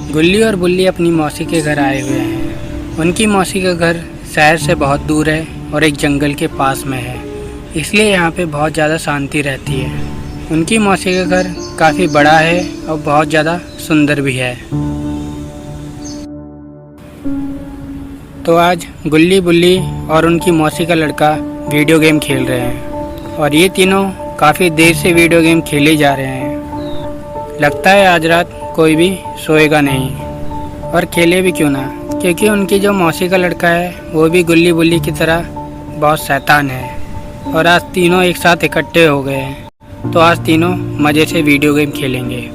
गुल्ली और बुल्ली अपनी मौसी के घर आए हुए हैं। उनकी मौसी का घर शहर से बहुत दूर है और एक जंगल के पास में है, इसलिए यहाँ पे बहुत ज़्यादा शांति रहती है। उनकी मौसी का घर काफ़ी बड़ा है और बहुत ज़्यादा सुंदर भी है। तो आज गुल्ली, बुल्ली और उनकी मौसी का लड़का वीडियो गेम खेल रहे हैं और ये तीनों काफ़ी देर से वीडियो गेम खेले जा रहे हैं। लगता है आज रात कोई भी सोएगा नहीं, और खेले भी क्यों ना, क्योंकि उनकी जो मौसी का लड़का है वो भी गुल्ली बुल्ली की तरह बहुत शैतान है। और आज तीनों एक साथ इकट्ठे हो गए हैं, तो आज तीनों मज़े से वीडियो गेम खेलेंगे।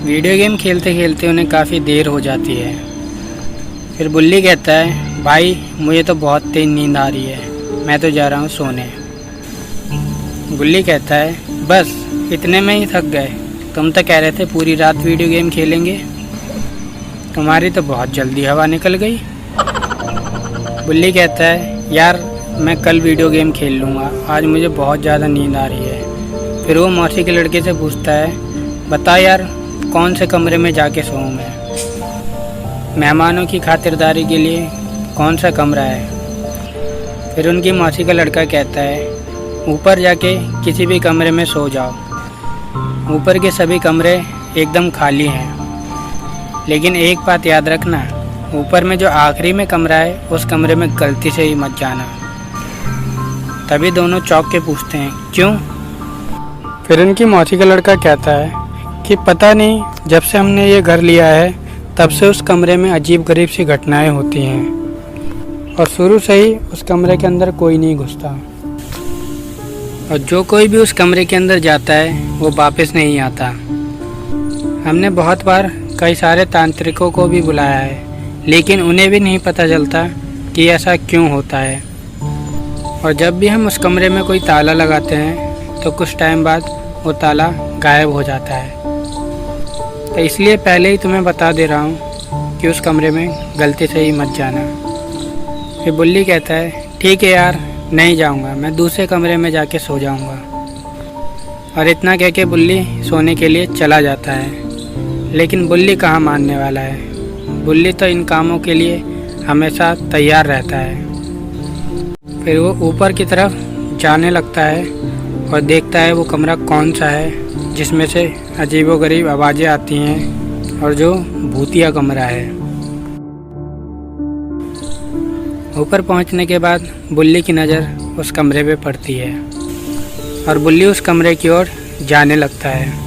वीडियो गेम खेलते खेलते उन्हें काफ़ी देर हो जाती है। फिर बुल्ली कहता है, भाई मुझे तो बहुत तेज नींद आ रही है, मैं तो जा रहा हूँ सोने। गुल्ली कहता है, बस इतने में ही थक गए, तुम तो कह रहे थे पूरी रात वीडियो गेम खेलेंगे, तुम्हारी तो बहुत जल्दी हवा निकल गई। बुल्ली कहता है, यार मैं कल वीडियो गेम खेल लूँगा, आज मुझे बहुत ज़्यादा नींद आ रही है। फिर वो मौसी के लड़के से पूछता है, बता यार कौन से कमरे में जाके सोऊं मैं, मेहमानों की खातिरदारी के लिए कौन सा कमरा है। फिर उनकी मौसी का लड़का कहता है, ऊपर जाके किसी भी कमरे में सो जाओ, ऊपर के सभी कमरे एकदम खाली हैं, लेकिन एक बात याद रखना, ऊपर में जो आखिरी में कमरा है उस कमरे में गलती से ही मत जाना। तभी दोनों चौंक के पूछते हैं, क्यों? फिर उनकी मौसी का लड़का कहता है कि पता नहीं, जब से हमने ये घर लिया है तब से उस कमरे में अजीब गरीब सी घटनाएं होती हैं और शुरू से ही उस कमरे के अंदर कोई नहीं घुसता, और जो कोई भी उस कमरे के अंदर जाता है वो वापस नहीं आता। हमने बहुत बार कई सारे तांत्रिकों को भी बुलाया है, लेकिन उन्हें भी नहीं पता चलता कि ऐसा क्यों होता है। और जब भी हम उस कमरे में कोई ताला लगाते हैं तो कुछ टाइम बाद वो ताला गायब हो जाता है। तो इसलिए पहले ही तुम्हें बता दे रहा हूँ कि उस कमरे में गलती से ही मत जाना। फिर बुल्ली कहता है, ठीक है यार नहीं जाऊँगा, मैं दूसरे कमरे में जाके सो जाऊँगा। और इतना कह के बुल्ली सोने के लिए चला जाता है, लेकिन बुल्ली कहाँ मानने वाला है। बुल्ली तो इन कामों के लिए हमेशा तैयार रहता है। फिर वो ऊपर की तरफ जाने लगता है और देखता है वो कमरा कौन सा है जिसमें से अजीबोगरीब आवाज़ें आती हैं और जो भूतिया कमरा है। ऊपर पहुंचने के बाद बुल्ली की नज़र उस कमरे पे पड़ती है और बुल्ली उस कमरे की ओर जाने लगता है।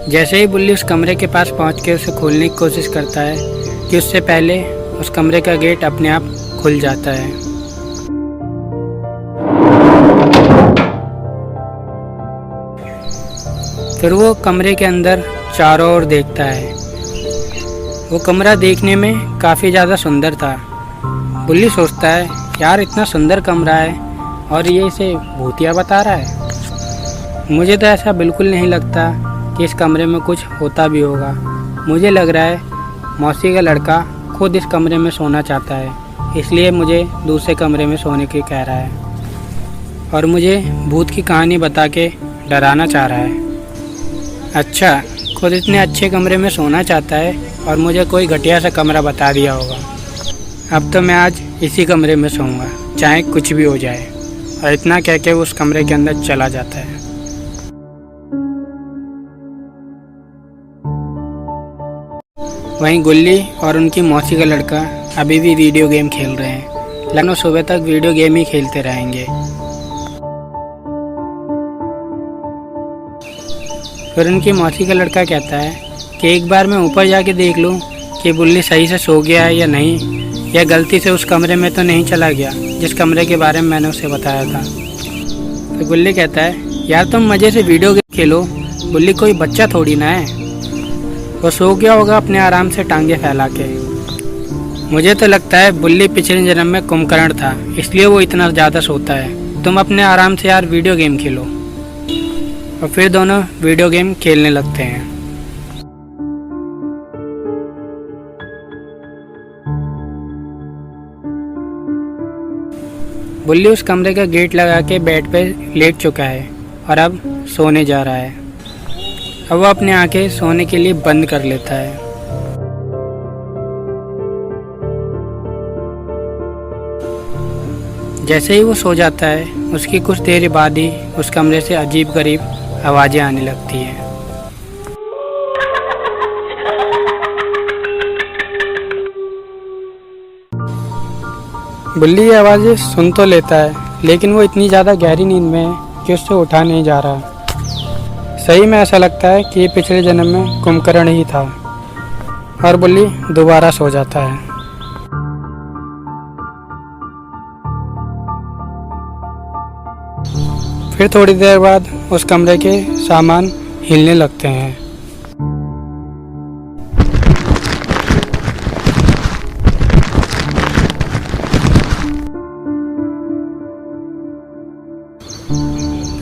जैसे ही बुल्ली उस कमरे के पास पहुंच के उसे खोलने की कोशिश करता है कि उससे पहले उस कमरे का गेट अपने आप खुल जाता है। फिर वो कमरे के अंदर चारों ओर देखता है। वो कमरा देखने में काफ़ी ज़्यादा सुंदर था। बुल्ली सोचता है, यार इतना सुंदर कमरा है और ये इसे भूतिया बता रहा है। मुझे तो ऐसा बिल्कुल नहीं लगता कि इस कमरे में कुछ होता भी होगा। मुझे लग रहा है मौसी का लड़का खुद इस कमरे में सोना चाहता है, इसलिए मुझे दूसरे कमरे में सोने की कह रहा है और मुझे भूत की कहानी बता के डराना चाह रहा है। अच्छा, खुद इतने अच्छे कमरे में सोना चाहता है और मुझे कोई घटिया सा कमरा बता दिया होगा। अब तो मैं आज इसी कमरे में सोऊंगा, चाहे कुछ भी हो जाए। और इतना कह के वो उस कमरे के अंदर चला जाता है। वहीं गुल्ली और उनकी मौसी का लड़का अभी भी वीडियो गेम खेल रहे हैं। लगभग सुबह तक वीडियो गेम ही खेलते रहेंगे। फिर उनकी मौसी का लड़का कहता है कि एक बार मैं ऊपर जाके देख लूं कि बुल्ली सही से सो गया है या नहीं, या गलती से उस कमरे में तो नहीं चला गया जिस कमरे के बारे में मैंने उसे बताया था। फिर गुल्ली कहता है, यार तुम मज़े से वीडियो गेम खेलो, बुल्ली कोई बच्चा थोड़ी ना है, वो सो गया होगा अपने आराम से टांगे फैला के। मुझे तो लगता है बुल्ली पिछले जन्म में कुंभकर्ण था, इसलिए वो इतना ज़्यादा सोता है। तुम अपने आराम से यार वीडियो गेम खेलो। और फिर दोनों वीडियो गेम खेलने लगते हैं। बुल्ली उस कमरे का गेट लगा के बेड पे लेट चुका है और अब सोने जा रहा है। अब वो अपनी आंखें सोने के लिए बंद कर लेता है। जैसे ही वो सो जाता है, उसकी कुछ देर बाद ही उस कमरे से अजीब गरीब आवाज़ें आने लगती हैं। बुल्ली ये आवाज़ें सुन तो लेता है, लेकिन वो इतनी ज़्यादा गहरी नींद में है कि उससे उठा नहीं जा रहा। सही में ऐसा लगता है कि ये पिछले जन्म में कुंभकर्ण ही था। और बुल्ली दोबारा सो जाता है। फिर थोड़ी देर बाद उस कमरे के सामान हिलने लगते हैं।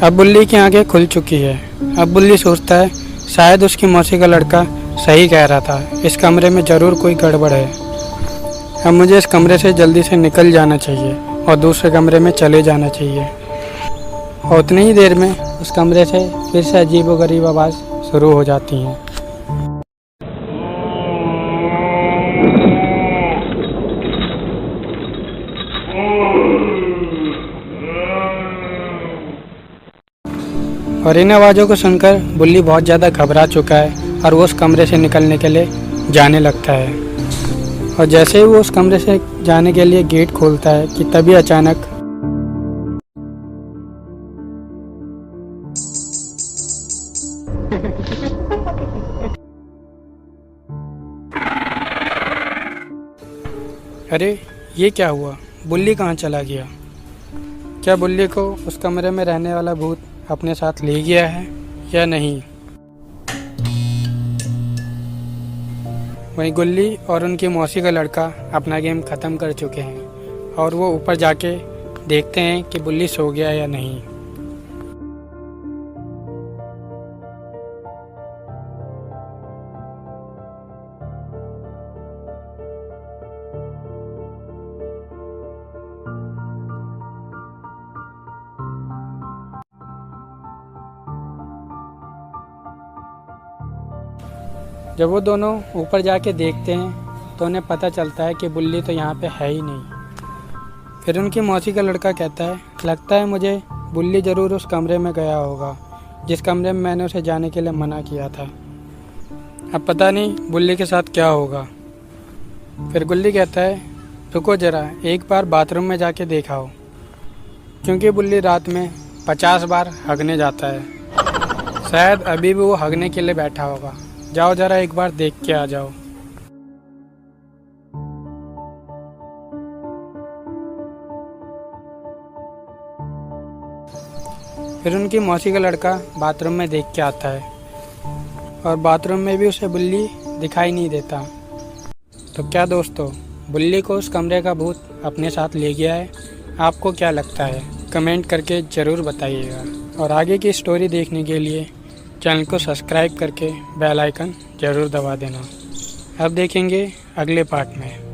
अब बुल्ली की आंखें खुल चुकी है। अब बुल्ली सोचता है शायद उसकी मौसी का लड़का सही कह रहा था, इस कमरे में ज़रूर कोई गड़बड़ है। अब मुझे इस कमरे से जल्दी से निकल जाना चाहिए और दूसरे कमरे में चले जाना चाहिए। और उतनी ही देर में उस कमरे से फिर से अजीबोगरीब आवाज़ शुरू हो जाती हैं। और इन आवाज़ों को सुनकर बुल्ली बहुत ज़्यादा घबरा चुका है और वो उस कमरे से निकलने के लिए जाने लगता है। और जैसे ही वो उस कमरे से जाने के लिए गेट खोलता है कि तभी अचानक अरे ये क्या हुआ? बुल्ली कहाँ चला गया? क्या बुल्ली को उस कमरे में रहने वाला भूत अपने साथ ले गया है या नहीं? वहीं गुल्ली और उनकी मौसी का लड़का अपना गेम ख़त्म कर चुके हैं और वो ऊपर जाके देखते हैं कि बुल्ली सो गया या नहीं। जब वो दोनों ऊपर जाके देखते हैं तो उन्हें पता चलता है कि बुल्ली तो यहाँ पे है ही नहीं। फिर उनकी मौसी का लड़का कहता है लगता है मुझे बुल्ली ज़रूर उस कमरे में गया होगा जिस कमरे में मैंने उसे जाने के लिए मना किया था। अब पता नहीं बुल्ली के साथ क्या होगा। फिर गुल्ली कहता है रुको ज़रा, एक बार बाथरूम में जाके देखा हो, क्योंकि बुल्ली रात में 50 बार हगने जाता है। शायद अभी भी वो हगने के लिए बैठा होगा। जाओ ज़रा एक बार देख के आ जाओ। फिर उनकी मौसी का लड़का बाथरूम में देख के आता है और बाथरूम में भी उसे बुल्ली दिखाई नहीं देता। तो क्या दोस्तों, बुल्ली को उस कमरे का भूत अपने साथ ले गया है? आपको क्या लगता है? कमेंट करके ज़रूर बताइएगा। और आगे की स्टोरी देखने के लिए चैनल को सब्सक्राइब करके बेल आइकन ज़रूर दबा देना। अब देखेंगे अगले पार्ट में।